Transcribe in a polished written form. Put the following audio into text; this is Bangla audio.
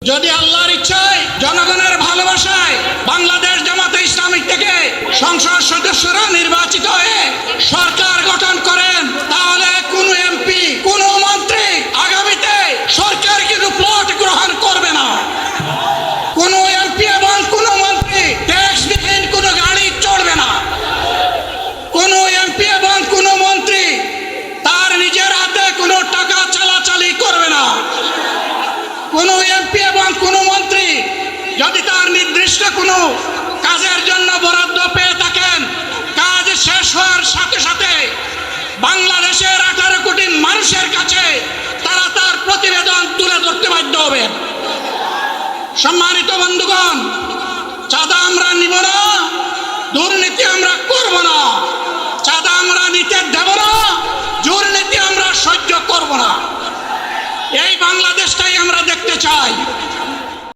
যদি আল্লাহর ইচ্ছায় জনগণের ভালোবাসায় বাংলাদেশ জামাতে ইসলামী থেকে সংসদ সদস্যরা নির্বাচিত হয়ে সরকার গঠন করেন, তাহলে কোন এমপি কোন মন্ত্রী আগামীতে সরকার কিন্তু প্লট গ্রহণ করবে না। কোন এমপি এবং কোন মন্ত্রী ট্যাক্সবিহীন কোন গাড়ি চড়বে না। কোন এমপি এবং কোন মন্ত্রী তার নিজের হাতে কোনো টাকা চালাচালি করবে না। কোন এমপি এবং কোন মন্ত্রী যদি তার নির্দিষ্ট কোনো কাজের জন্য বরাদ্দ পেয়ে থাকেন, কাজ শেষ হওয়ার সাথে সাথে বাংলাদেশের 18 কোটি মানুষের কাছে তারা তার প্রতিবেদন তুলে ধরতে বাধ্য হবেন। সম্মানিত বন্ধুগণ, চাঁদা আমরা নিব না, দুর্নীতি আমরা করব না। চাঁদা আমরা নিতে দেব না, দুর্নীতি আমরা সহ্য করব না। এই বাংলাদেশটাই আমরা দেখতে চাই।